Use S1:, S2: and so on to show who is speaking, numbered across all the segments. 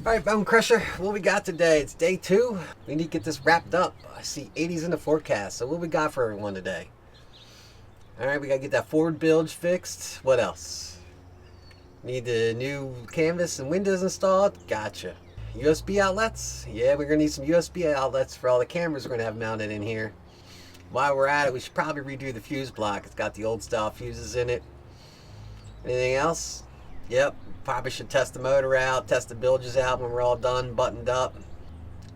S1: Alright, Bone Crusher, what we got today? It's day 2. We need to get this wrapped up. I see 80s in the forecast, so what we got for everyone today? Alright, we gotta get that forward bilge fixed. What else? Need the new canvas and windows installed? Gotcha. USB outlets? Yeah, we're gonna need some USB outlets for all the cameras we're gonna have mounted in here. While we're at it, we should probably redo the fuse block. It's got the old style fuses in it. Anything else? Yep, probably should test the motor out, test the bilges out when we're all done, buttoned up.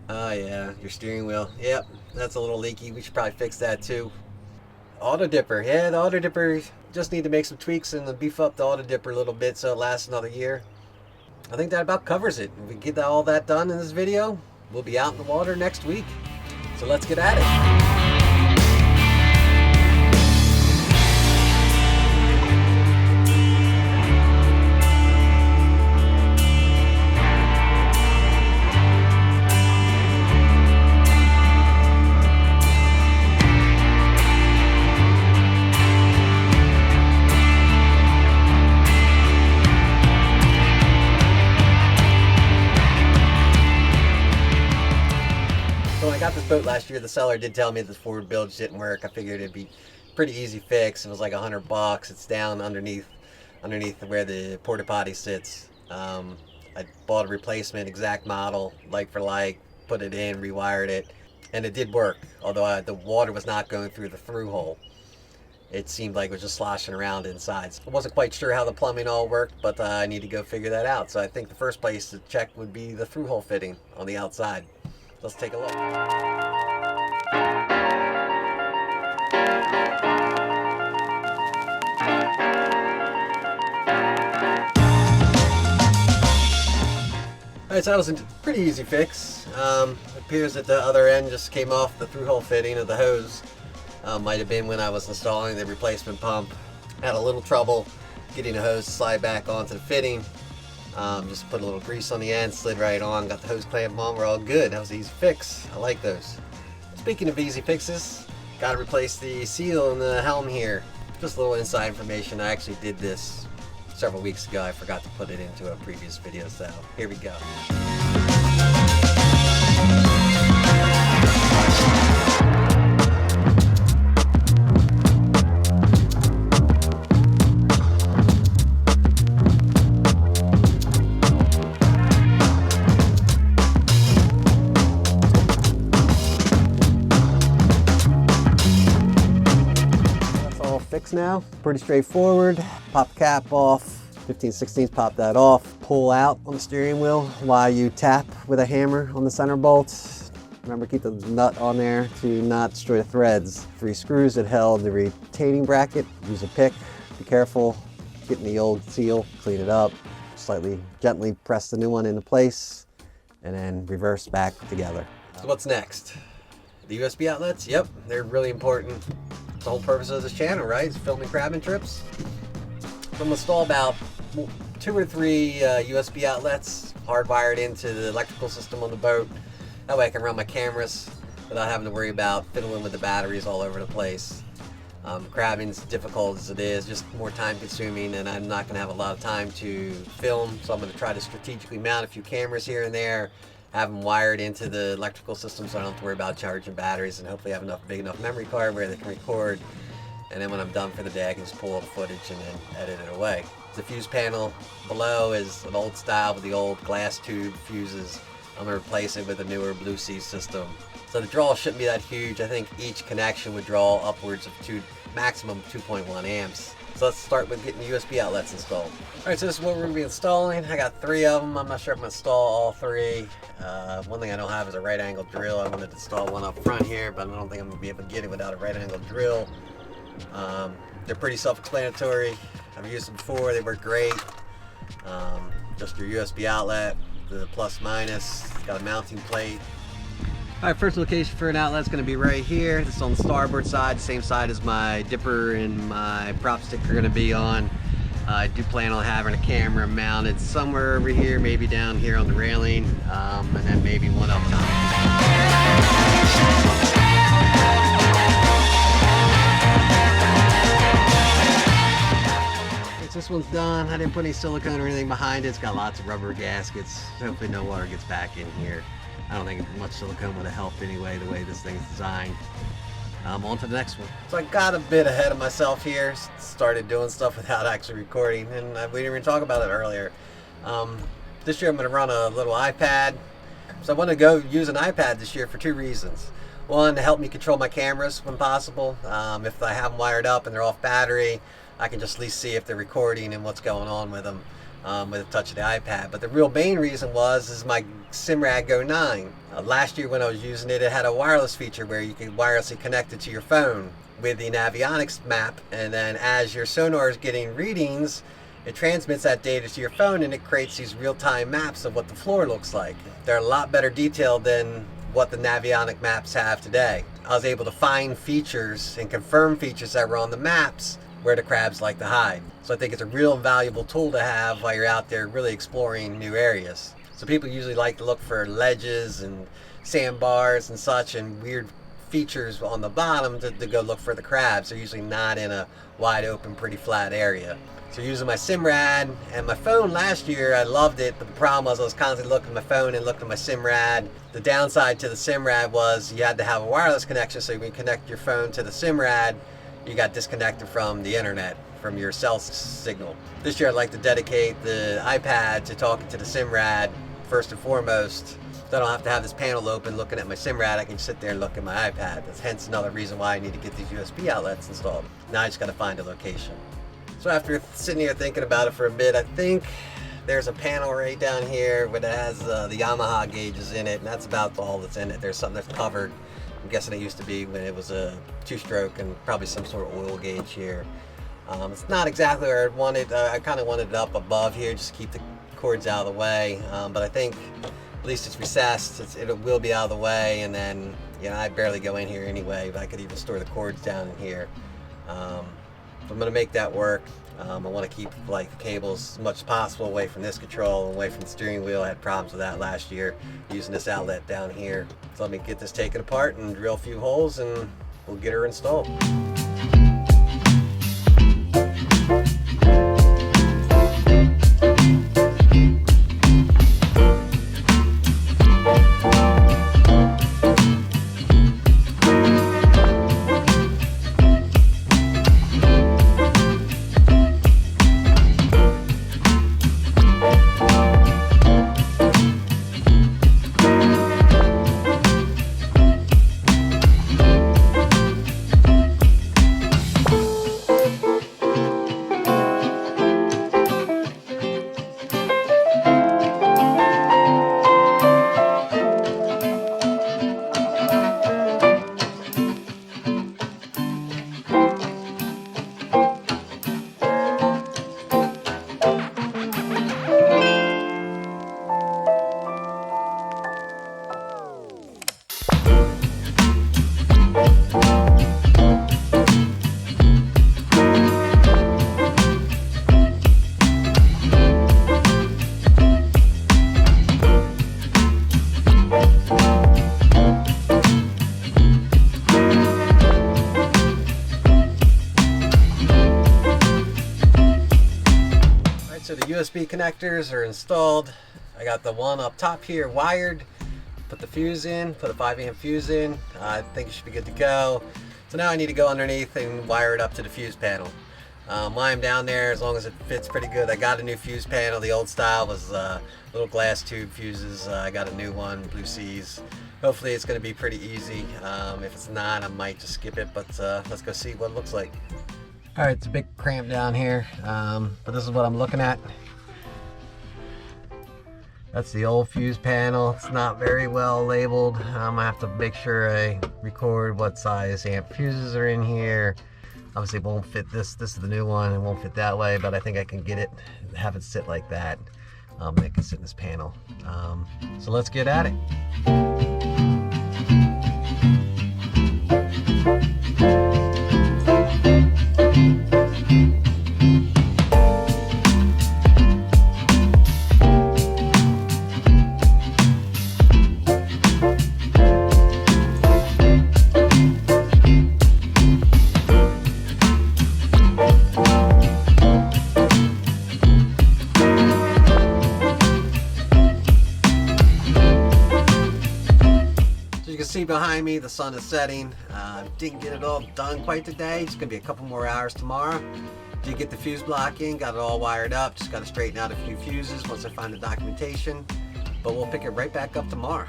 S1: Oh yeah, your steering wheel. Yep, that's a little leaky. We should probably fix that too. Auto dipper. Yeah, the auto dipper, just need to make some tweaks and beef up the auto dipper a little bit so it lasts another year. I think that about covers it. If we get all that done in this video, we'll be out in the water next week. So let's get at it. When I got this boat last year, the seller did tell me this forward bilge didn't work. I figured it'd be pretty easy fix. It was like $100. It's down underneath where the porta potty sits. I bought a replacement, exact model, like for like, put it in, rewired it, and it did work. Although the water was not going through the through hole. It seemed like it was just sloshing around inside. So I wasn't quite sure how the plumbing all worked, but I need to go figure that out. So I think the first place to check would be the through hole fitting on the outside. Let's take a look. Alright, so that was a pretty easy fix. It appears that the other end just came off the through-hole fitting of the hose. Might have been when I was installing the replacement pump. Had a little trouble getting the hose to slide back onto the fitting. Just put a little grease on the end, slid right on, got the hose clamp on, we're all good. That was an easy fix. I like those. Speaking of easy fixes, got to replace the seal in the helm here. Just a little inside information. I actually did this several weeks ago. I forgot to put it into a previous video, so here we go. Fix now, pretty straightforward. Pop the cap off, 15/16, pop that off. Pull out on the steering wheel while you tap with a hammer on the center bolt. Remember, keep the nut on there to not destroy the threads. 3 screws that held the retaining bracket. Use a pick, be careful, getting the old seal, clean it up. Slightly, gently press the new one into place and then reverse back together. So what's next? The USB outlets? Yep, they're really important. It's the whole purpose of this channel, right? It's filming crabbing trips. So I'm gonna install about 2 or 3 USB outlets hardwired into the electrical system on the boat. That way I can run my cameras without having to worry about fiddling with the batteries all over the place. Crabbing's difficult as it is, just more time consuming, and I'm not gonna have a lot of time to film, so I'm gonna try to strategically mount a few cameras here and there, have them wired into the electrical system so I don't have to worry about charging batteries, and hopefully have enough big enough memory card where they can record, and then when I'm done for the day I can just pull all the footage and then edit it away. The fuse panel below is an old style with the old glass tube fuses. I'm going to replace it with a newer Blue Sea system. So the draw shouldn't be that huge. I think each connection would draw upwards of maximum 2.1 amps. So let's start with getting USB outlets installed. Alright, so this is what we're going to be installing. I got 3 of them. I'm not sure if I'm going to install all 3. One thing I don't have is a right angle drill. I wanted to install one up front here, but I don't think I'm going to be able to get it without a right angle drill. They're pretty self-explanatory. I've used them before. They work great. Just your USB outlet, the plus minus, got a mounting plate. Alright, first location for an outlet is going to be right here. This is on the starboard side, same side as my dipper and my prop stick are going to be on. I do plan on having a camera mounted somewhere over here, maybe down here on the railing, and then maybe one up top. this one's done. I didn't put any silicone or anything behind it. It's got lots of rubber gaskets. Hopefully no water gets back in here. I don't think much silicone would have helped anyway, the way this thing's designed. On to the next one. So I got a bit ahead of myself here. Started doing stuff without actually recording, and we didn't even talk about it earlier. This year I'm going to run a little iPad. So I want to go use an iPad this year for two reasons. One, to help me control my cameras when possible. If I have them wired up and they're off battery, I can just at least see if they're recording and what's going on with them with a touch of the iPad. But the real main reason is my Simrad Go 9. Last year when I was using it, it had a wireless feature where you could wirelessly connect it to your phone with the Navionics map, and then as your sonar is getting readings, it transmits that data to your phone and it creates these real-time maps of what the floor looks like. They're a lot better detailed than what the Navionic maps have today. I was able to find features and confirm features that were on the maps where the crabs like to hide. So I think it's a real valuable tool to have while you're out there really exploring new areas. So people usually like to look for ledges and sandbars and such and weird features on the bottom to go look for the crabs. They're usually not in a wide open, pretty flat area. So using my Simrad and my phone last year, I loved it, but the problem was I was constantly looking at my phone and looking at my Simrad. The downside to the Simrad was you had to have a wireless connection, so when you connect your phone to the Simrad, you got disconnected from the internet, from your cell signal. This year I'd like to dedicate the iPad to talking to the Simrad first and foremost. So I don't have to have this panel open looking at my Simrad. I can sit there and look at my iPad. That's hence another reason why I need to get these USB outlets installed. Now I just got to find a location. So after sitting here thinking about it for a bit, I think there's a panel right down here that has the Yamaha gauges in it, and that's about all that's in it. There's something that's covered. I'm guessing it used to be when it was a two-stroke and probably some sort of oil gauge here. It's not exactly where I wanted. I kind of wanted it up above here just to keep the cords out of the way, but I think at least it's recessed. It will be out of the way, and then I barely go in here anyway, but I could even store the cords down in here. I'm going to make that work. I want to keep the cables as much as possible away from this control, away from the steering wheel. I had problems with that last year using this outlet down here. So let me get this taken apart and drill a few holes and we'll get her installed. So the USB connectors are installed. I got the one up top here wired. Put the fuse in, put a 5-amp fuse in. I think it should be good to go. So now I need to go underneath and wire it up to the fuse panel. While I'm down there, as long as it fits pretty good, I got a new fuse panel. The old style was little glass tube fuses. I got a new one, Blue Seas. Hopefully it's going to be pretty easy. If it's not, I might just skip it, but let's go see what it looks like. All right, it's a big cramp down here, but this is what I'm looking at. That's the old fuse panel. It's not very well labeled. I have to make sure I record what size amp fuses are in here. Obviously it won't fit this. This is the new one. It won't fit that way, but I think I can get it, have it sit like that. It can sit in this panel. So let's get at it. behind me, the sun is setting. Didn't get it all done quite today. It's gonna be a couple more hours tomorrow. Did get the fuse block in, got it all wired up. Just gotta straighten out a few fuses once I find the documentation. But we'll pick it right back up tomorrow.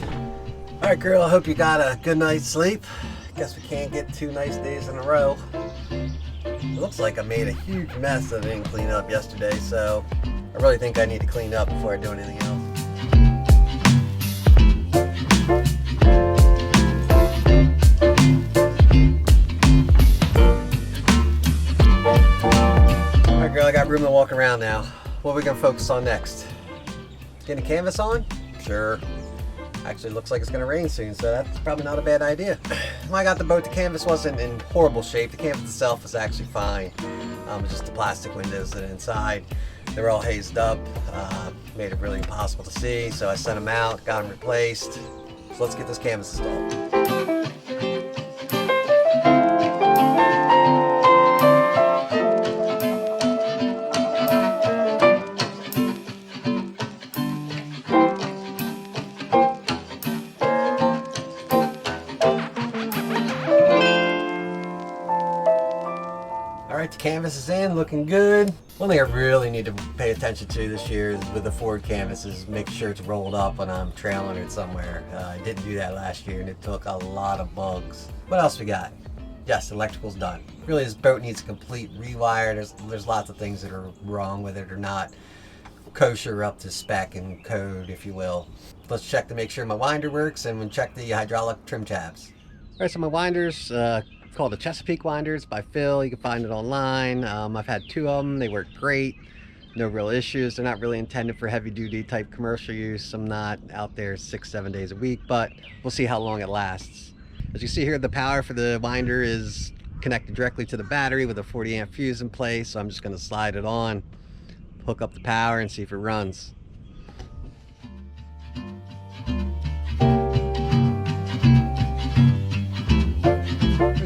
S1: All right, girl, I hope you got a good night's sleep. Guess we can't get 2 nice days in a row. It looks like I made a huge mess that I didn't clean up yesterday, so I really think I need to clean up before I do anything else. All right, girl, I got room to walk around now. What are we gonna focus on next? Getting the canvas on? Sure. Actually looks like it's gonna rain soon, so that's probably not a bad idea. When I got the boat, the canvas wasn't in horrible shape. The canvas itself was actually fine. It's just the plastic windows that are inside. They were all hazed up, made it really impossible to see. So I sent them out, got them replaced. So let's get this canvas installed. Alright, the canvas is in, looking good. One thing I really need to pay attention to this year is with the Ford canvas is make sure it's rolled up when I'm trailing it somewhere. I didn't do that last year and it took a lot of bugs. What else we got? Yes, electrical's done. Really, this boat needs a complete rewire. There's lots of things that are wrong with it or not kosher up to spec and code, if you will. Let's check to make sure my winder works and we'll check the hydraulic trim tabs. Alright, so my winders, called the Chesapeake winders by Phil. You can find it online. I've had 2 of them. They work great. No real issues. They're not really intended for heavy duty type commercial use. I'm not out there 6-7 days a week, but we'll see how long it lasts. As you see here, the power for the winder is connected directly to the battery with a 40 amp fuse in place. So I'm just going to slide it on, hook up the power and see if it runs.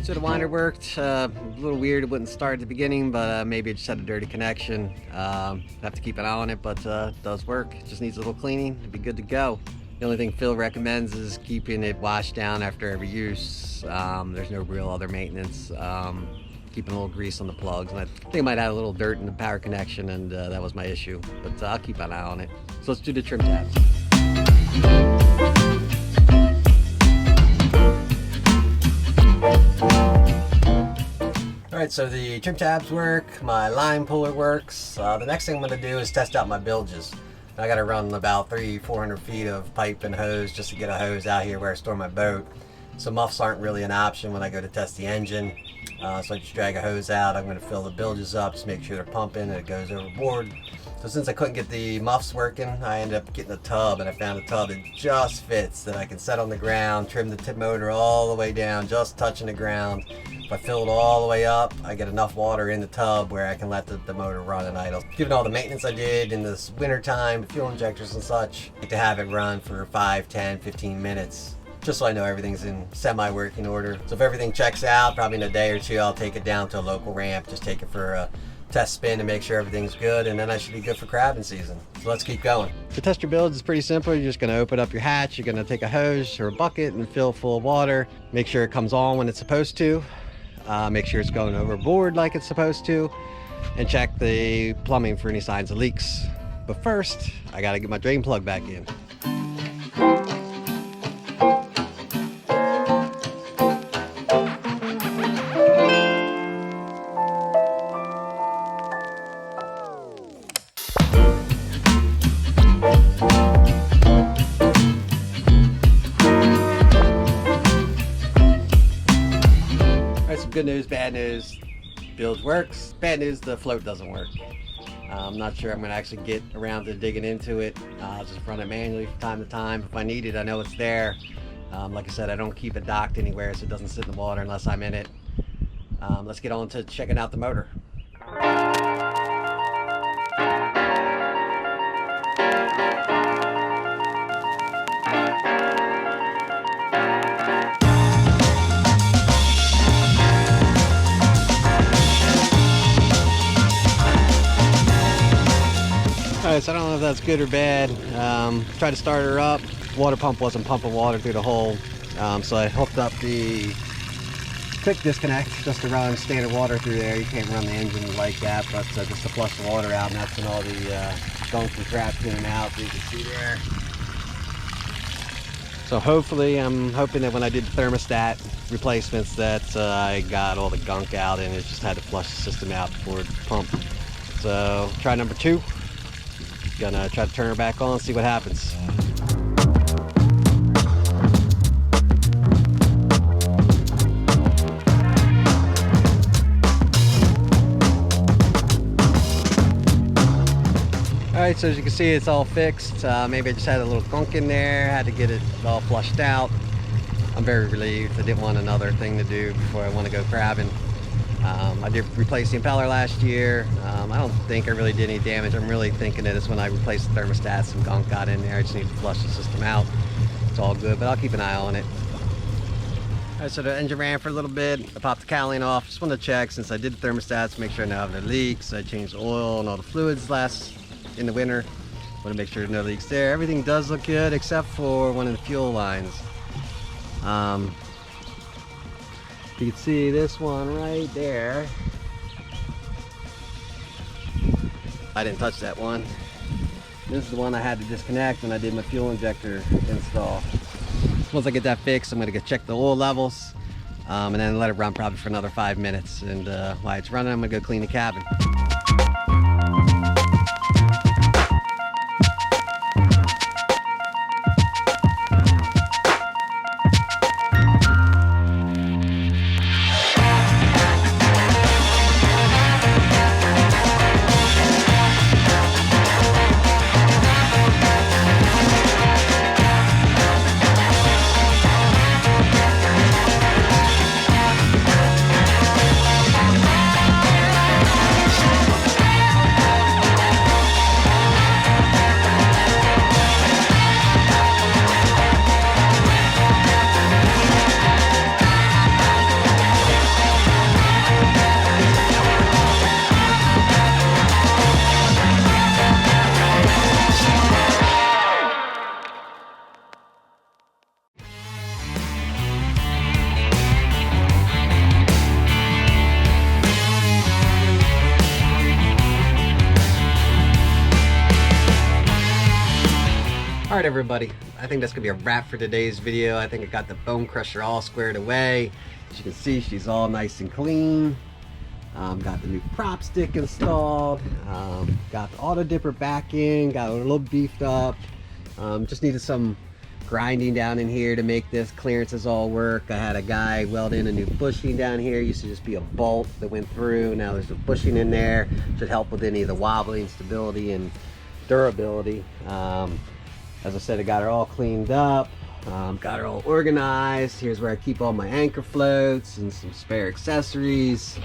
S1: So the winder worked. A little weird, it wouldn't start at the beginning, but maybe it just had a dirty connection. Have to keep an eye on it, but it does work. It just needs a little cleaning. It'd be good to go. The only thing Phil recommends is keeping it washed down after every use. There's no real other maintenance. Keeping a little grease on the plugs. And I think I might have a little dirt in the power connection, and that was my issue. But I'll keep an eye on it. So let's do the trim tabs. Alright, so the trim tabs work, my line puller works. The next thing I'm going to do is test out my bilges. I got to run about 300-400 feet of pipe and hose just to get a hose out here where I store my boat. So muffs aren't really an option when I go to test the engine. So I just drag a hose out. I'm going to fill the bilges up, just make sure they're pumping and it goes overboard. So since I couldn't get the muffs working, I ended up getting a tub, and I found a tub that just fits, that I can set on the ground, trim the tip motor all the way down, just touching the ground. If I fill it all the way up, I get enough water in the tub where I can let the motor run and idle. Given all the maintenance I did in this winter time, fuel injectors and such, I like to have it run for 5, 10, 15 minutes. Just so I know everything's in semi-working order. So if everything checks out, probably in a day or 2, I'll take it down to a local ramp, just take it for a test spin to make sure everything's good, and then I should be good for crabbing season. So let's keep going. To test your builds, it's pretty simple. You're just going to open up your hatch. You're going to take a hose or a bucket and fill full of water. Make sure it comes on when it's supposed to. Make sure it's going overboard like it's supposed to, and check the plumbing for any signs of leaks. But first, I got to get my drain plug back in. Good news, bad news, bilge works. Bad news, the float doesn't work. I'm not sure I'm going to actually get around to digging into it. I'll just run it manually from time to time. If I need it, I know it's there. Like I said, I don't keep it docked anywhere, so it doesn't sit in the water unless I'm in it. Let's get on to checking out the motor. Alright, so I don't know if that's good or bad. Try to start her up. water pump wasn't pumping water through the hole. So I hooked up the quick disconnect just to run standard water through there. You can't run the engine like that, but just to flush the water out, and that's when all the gunk and crap's in and out, you can see there. So hopefully, I'm hoping that when I did the thermostat replacements that I got all the gunk out and it just had to flush the system out before it pumped. So try number 2. Gonna try to turn her back on, see what happens. Alright, so as you can see, it's all fixed. Maybe I just had a little gunk in there, had to get it all flushed out. I'm very relieved. I didn't want another thing to do before I want to go crabbing. I did replace the impeller last year. I don't think I really did any damage. I'm really thinking that it's when I replaced the thermostat, some gunk got in there. I just need to flush the system out. It's all good, but I'll keep an eye on it. Alright, so the engine ran for a little bit. I popped the cowling off. Just wanted to check since I did the thermostats, make sure I don't have no leaks. I changed the oil and all the fluids in the winter. Want to make sure there's no leaks there. Everything does look good except for one of the fuel lines. You can see this one right there. I didn't touch that one. This is the one I had to disconnect when I did my fuel injector install. Once I get that fixed, I'm gonna go check the oil levels and then let it run probably for another 5 minutes. And while it's running, I'm gonna go clean the cabin. Alright everybody, I think that's going to be a wrap for today's video. I think I got the bone crusher all squared away. As you can see, she's all nice and clean. Got the new prop stick installed. Got the auto dipper back in, got it a little beefed up. Just needed some grinding down in here to make this clearances all work. I had a guy weld in a new bushing down here. It used to just be a bolt that went through. Now there's a bushing in there. Should help with any of the wobbling, stability, and durability. As I said, I got her all cleaned up, got her all organized. Here's where I keep all my anchor floats and some spare accessories.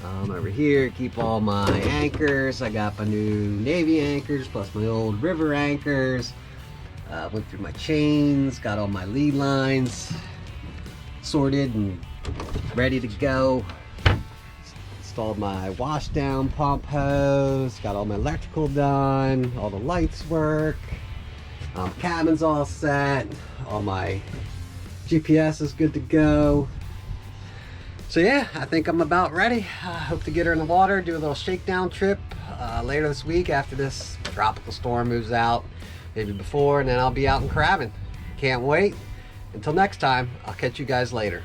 S1: Over here, keep all my anchors. I got my new Navy anchors plus my old river anchors. Went through my chains, got all my lead lines sorted and ready to go. Installed my wash down pump hose, got all my electrical done, all the lights work. Cabin's all set, all my GPS is good to go. So yeah, I think I'm about ready. Hope to get her in the water, do a little shakedown trip later this week after this tropical storm moves out, maybe before, and then I'll be out and crabbing. Can't wait. Until next time, I'll catch you guys later.